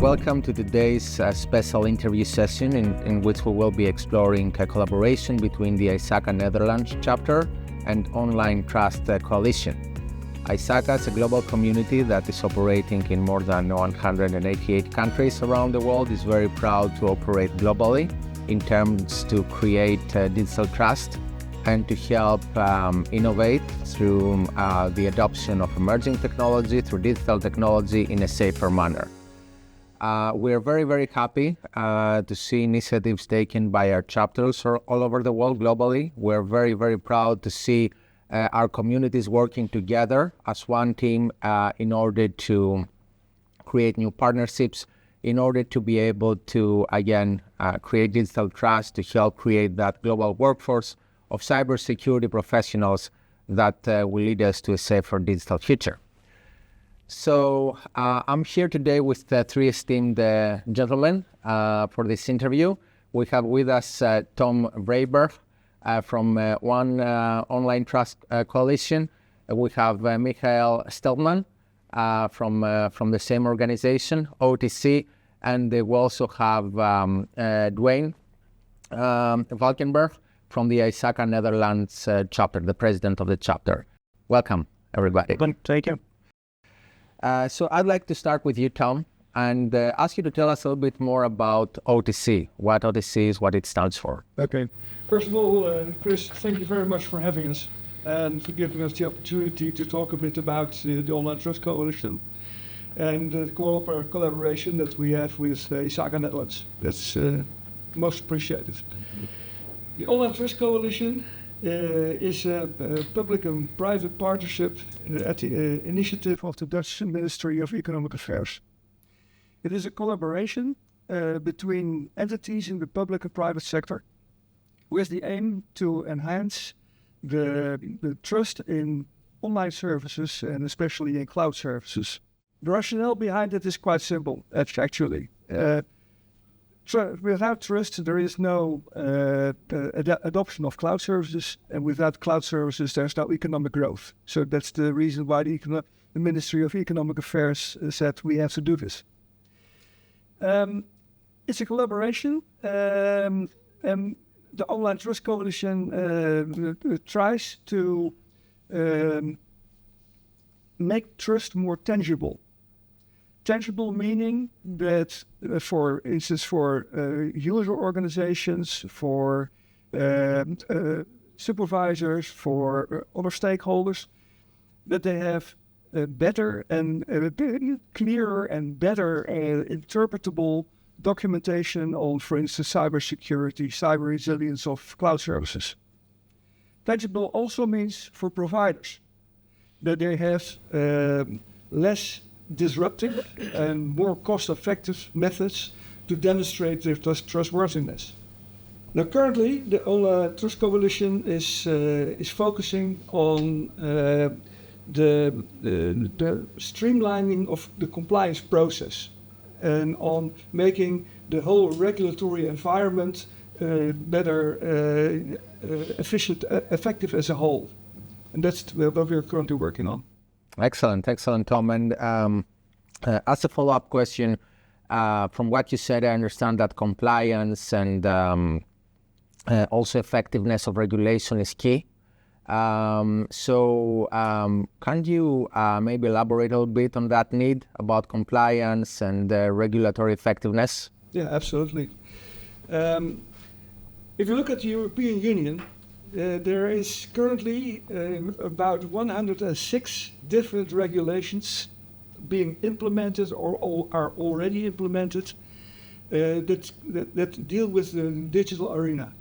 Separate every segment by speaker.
Speaker 1: welcome to today's special interview session in which we will be exploring a collaboration between the ISACA Netherlands chapter and Online Trust Coalition. ISACA is a global community that is operating in more than 188 countries around the world, is very proud to operate globally in terms to create digital trust and to help innovate through the adoption of emerging technology, through digital technology in a safer manner. We're very, very happy to see initiatives taken by our chapters all over the world globally. We're very, very proud to see our communities working together as one team in order to create new partnerships, in order to be able to, again, create digital trust to help create that global workforce of cybersecurity professionals that will lead us to a safer digital future. So I'm here today with three esteemed gentlemen for this interview. We have with us Tom Vreeburg from One Online Trust Coalition. We have Michiel Steltman from the same organization, OTC, and we also have Dwayne Valkenburg from the ISACA Netherlands chapter, the president of the chapter. Welcome, everybody.
Speaker 2: Thank you.
Speaker 1: So I'd like to start with you, Tom, and ask you to tell us a little bit more about OTC, what OTC is, what it stands for.
Speaker 2: Okay. First of all, Chris, thank you very much for having us and for giving us the opportunity to talk a bit about the Online Trust Coalition and the collaboration that we have with ISACA Netherlands. That's most appreciated. The Online Trust Coalition is a public and private partnership at the initiative of the Dutch Ministry of Economic Affairs. It is a collaboration between entities in the public and private sector with the aim to enhance the trust in online services and especially in cloud services. The rationale behind it is quite simple, actually. Without trust, there is no adoption of cloud services, and without cloud services, there's no economic growth. So that's the reason why the Ministry of Economic Affairs said we have to do this. It's a collaboration, and the Online Trust Coalition tries to make trust more tangible. Tangible meaning that, for instance, for user organizations, for supervisors, for other stakeholders, that they have better and clearer and better interpretable documentation on, for instance, cybersecurity, cyber resilience of cloud services. Tangible also means for providers that they have less disruptive and more cost-effective methods to demonstrate their trustworthiness. Now, currently, the Online Trust Coalition is focusing on the streamlining of the compliance process and on making the whole regulatory environment better, efficient, effective as a whole. And that's what we're currently working on.
Speaker 1: Excellent, Tom. And as a follow-up question, from what you said, I understand that compliance and also effectiveness of regulation is key. So can you maybe elaborate a little bit on that need about compliance and regulatory effectiveness?
Speaker 2: Yeah, absolutely. If you look at the European Union, there is currently about 106 different regulations being implemented or are already implemented that deal with the digital arena.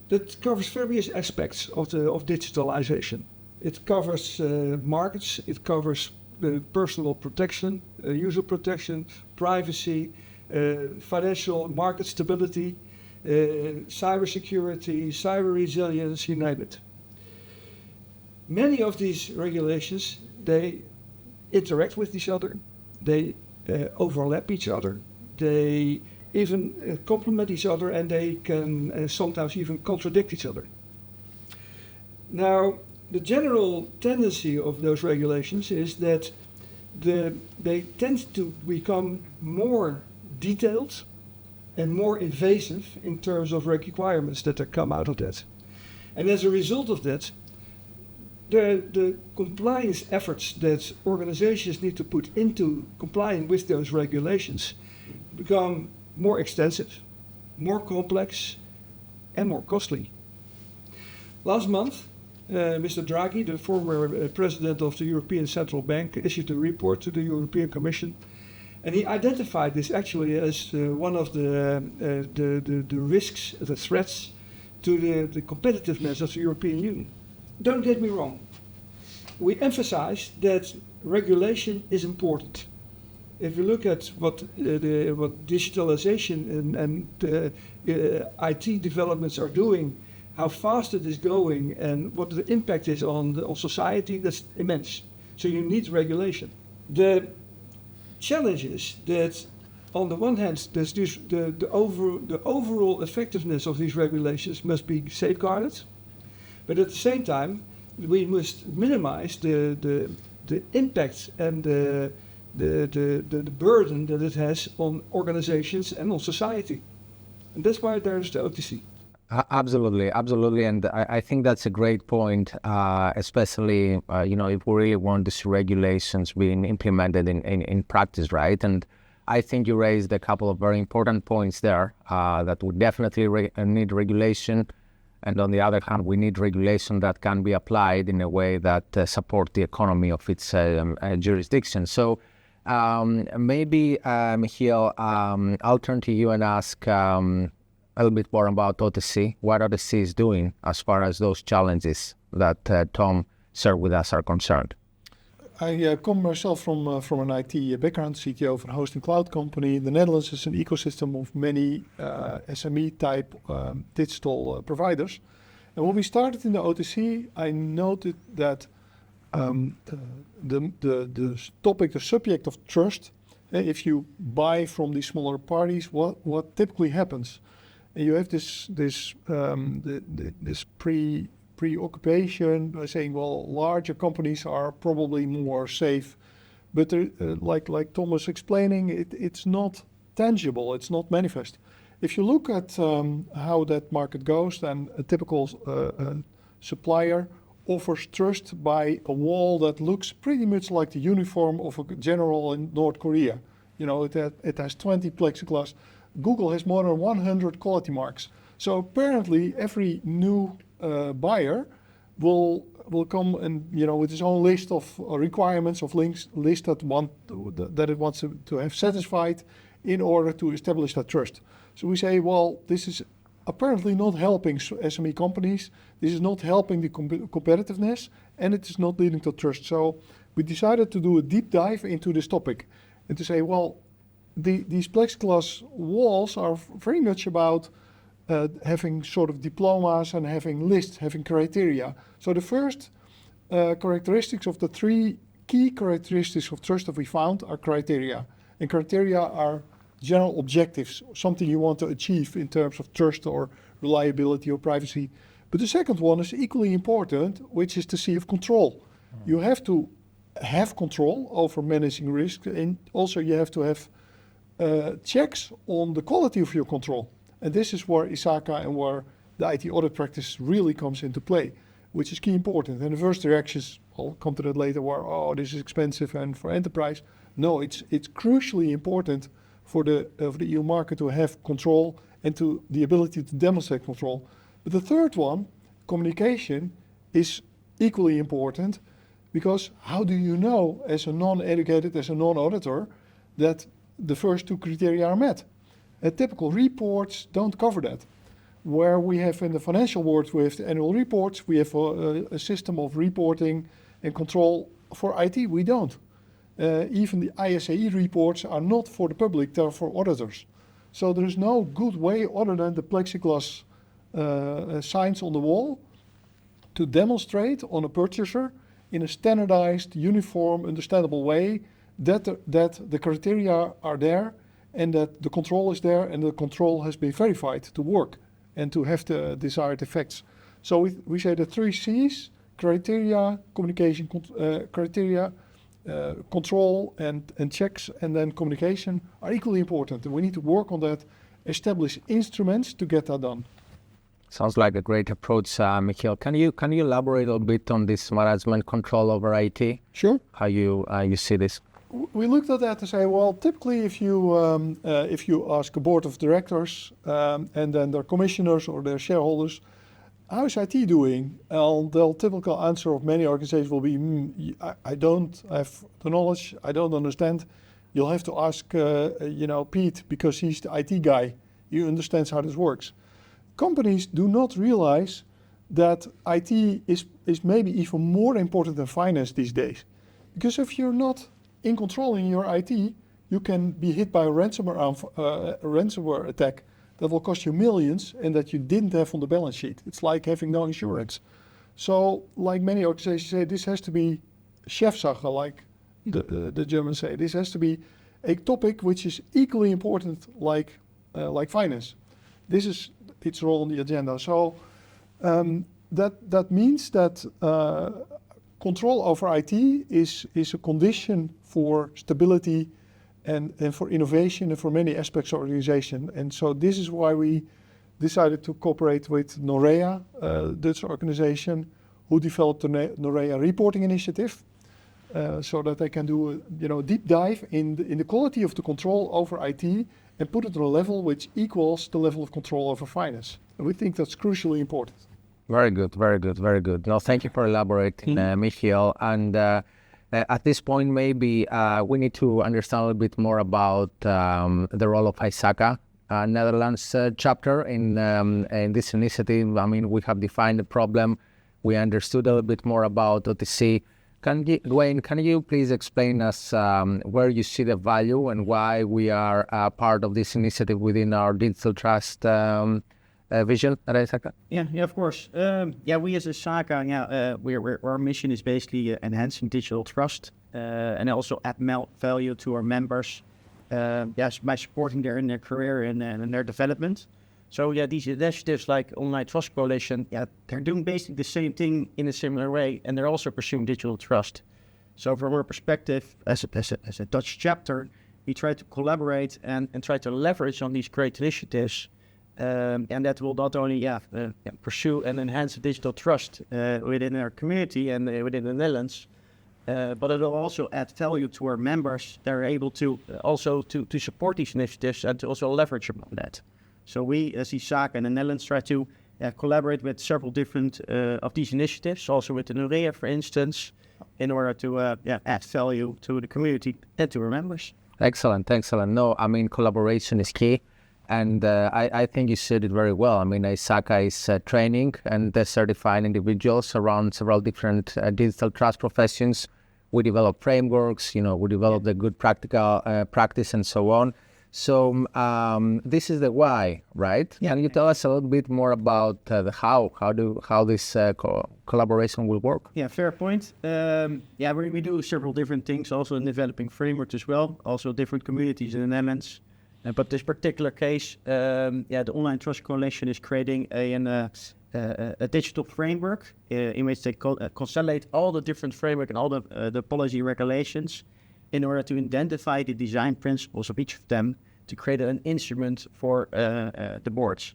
Speaker 2: That covers various aspects of digitalization. It covers markets, it covers personal protection, user protection, privacy, financial market stability, cybersecurity, cyber resilience, you name it. Many of these regulations, they interact with each other, they overlap each other, they even complement each other, and they can sometimes even contradict each other. Now, the general tendency of those regulations is that they tend to become more detailed and more invasive in terms of requirements that come out of that. And as a result of that, the compliance efforts that organizations need to put into complying with those regulations become more extensive, more complex, and more costly. Last month, Mr. Draghi, the former president of the European Central Bank, issued a report to the European Commission, and he identified this actually as one of the risks, the threats to the competitiveness of the European Union. Don't get me wrong. We emphasize that regulation is important. If you look at what digitalization and IT developments are doing, how fast it is going, and what the impact is on society, that's immense. So you need regulation. The challenge is that, on the one hand, there's the overall effectiveness of these regulations must be safeguarded, but at the same time, we must minimize the impact and the burden that it has on organizations and on society. And that's why there's the OTC.
Speaker 1: Absolutely, and I think that's a great point, especially if we really want these regulations being implemented in practice, right? And I think you raised a couple of very important points there that we definitely need regulation, and on the other hand, we need regulation that can be applied in a way that support the economy of its jurisdiction. So maybe, Michiel, I'll turn to you and ask a little bit more about OTC. What OTC is doing as far as those challenges that Tom shared with us are concerned.
Speaker 3: I come myself from an IT background, CTO of a hosting cloud company. The Netherlands is an ecosystem of many SME-type digital providers. And when we started in the OTC, I noted that the topic, the subject of trust, if you buy from these smaller parties, what typically happens? And you have this preoccupation by saying, well, larger companies are probably more safe, but like Tom was explaining, it's not tangible, it's not manifest. If you look at how that market goes, then a typical supplier offers trust by a wall that looks pretty much like the uniform of a general in North Korea. You know, it has 20 plexiglass. Google has more than 100 quality marks. So apparently every new buyer will come and with his own list of requirements of links list that it wants to have satisfied in order to establish that trust. So we say, well, this is apparently not helping SME companies. This is not helping the competitiveness, and it is not leading to trust. So we decided to do a deep dive into this topic and to say, well, these plexiglass walls are very much about having sort of diplomas and having lists, having criteria. So the first characteristics of the three key characteristics of trust that we found are criteria. And criteria are general objectives, something you want to achieve in terms of trust or reliability or privacy. But the second one is equally important, which is the C of control. You have to have control over managing risk, and also you have to have checks on the quality of your control. And this is where ISACA and where the IT audit practice really comes into play, which is key important. And the first reactions, I'll come to that later, were, oh, this is expensive and for enterprise. No, it's crucially important for the EU market to have control and to the ability to demonstrate control. But the third one, communication, is equally important, because how do you know as a non-educated, as a non-auditor, that the first two criteria are met? Typical reports don't cover that. Where we have in the financial world, we have the annual reports, we have a system of reporting and control. For IT, we don't. Even the ISAE reports are not for the public, they're for auditors. So there is no good way other than the plexiglass signs on the wall to demonstrate on a purchaser in a standardized, uniform, understandable way that the criteria are there and that the control is there and the control has been verified to work and to have the desired effects. So we say the three C's: criteria, communication, criteria, control and checks and then communication are equally important. And we need to work on that, establish instruments to get that done.
Speaker 1: Sounds like a great approach, Michiel. Can you elaborate a bit on this management control over IT?
Speaker 3: Sure.
Speaker 1: How you see this?
Speaker 3: We looked at that to say, well, typically if you ask a board of directors and then their commissioners or their shareholders, how is IT doing? And the typical answer of many organizations will be, I don't have the knowledge, I don't understand. You'll have to ask, Pete, because he's the IT guy. He understands how this works. Companies do not realize that IT is maybe even more important than finance these days. Because if you're not in control in your IT, you can be hit by a ransomware attack that will cost you millions and that you didn't have on the balance sheet. It's like having no insurance. So, like many organizations say, this has to be Chefsache, like the Germans say. This has to be a topic which is equally important, like finance. This is its role on the agenda. So that means that control over IT is a condition for stability and for innovation and for many aspects of organization. And so this is why we decided to cooperate with NOREA, Dutch organization, who developed the NOREA reporting initiative, so that they can do a deep dive in the quality of the control over IT and put it on a level which equals the level of control over finance. And we think that's crucially important.
Speaker 1: Very good, very good, very good. No, thank you for elaborating, Michiel. And at this point, maybe we need to understand a little bit more about the role of ISACA Netherlands chapter in this initiative. I mean, we have defined the problem. We understood a little bit more about OTC. Dwayne, can you please explain us where you see the value and why we are part of this initiative within our digital trust vision at ISACA?
Speaker 4: Yeah, of course. We as ISACA, our mission is basically enhancing digital trust and also add value to our members. By supporting in their career and their development. So these initiatives like Online Trust Coalition, they're doing basically the same thing in a similar way, and they're also pursuing digital trust. So from our perspective, as a Dutch chapter, we try to collaborate and try to leverage on these great initiatives, and that will not only pursue and enhance digital trust within our community and within the Netherlands, but it will also add value to our members. They're able to also to support these initiatives and to also leverage upon that. So we, as ISACA in the Netherlands, try to collaborate with several different of these initiatives, also with the NOREA, for instance, in order to add value to the community and to our members.
Speaker 1: Excellent. No, I mean, collaboration is key. And I think you said it very well. I mean, ISACA is training and certifying individuals around several different digital trust professions. We develop frameworks, we develop the good practical practice and so on. So this is the why, right?
Speaker 4: Yeah.
Speaker 1: Can you tell us a little bit more about the how this collaboration will work?
Speaker 4: Yeah, fair point. We do several different things, also in developing frameworks as well, also different communities in the Netherlands. But this particular case, the Online Trust Coalition is creating a digital framework in which they consolidate all the different framework and all the policy regulations in order to identify the design principles of each of them to create an instrument for the boards.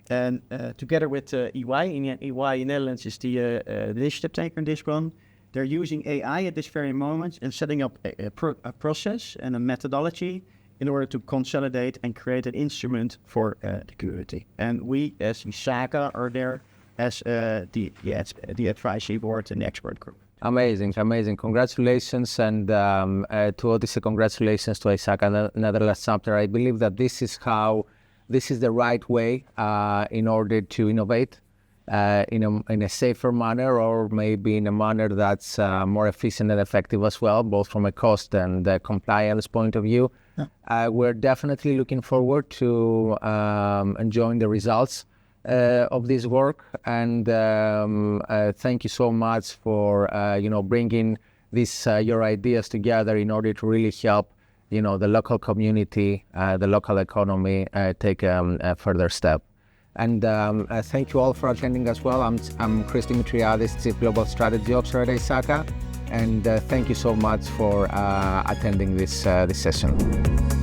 Speaker 4: And together with EY in Netherlands is the initiative taker in this one. They're using AI at this very moment and setting up a process and a methodology in order to consolidate and create an instrument for the community. And we, as ISACA, are there as the advisory board and the expert group.
Speaker 1: Amazing. Congratulations, and to OTC, congratulations to ISACA Netherlands chapter. I believe that this is the right way in order to innovate in a safer manner, or maybe in a manner that's more efficient and effective as well, both from a cost and compliance point of view. Yeah. We're definitely looking forward to enjoying the results of this work, and thank you so much for bringing your ideas together in order to really help the local community, the local economy take a further step. And thank you all for attending as well. I'm Chris Dimitriadis, Chief Global Strategy Officer at ISACA. and thank you so much for attending this session.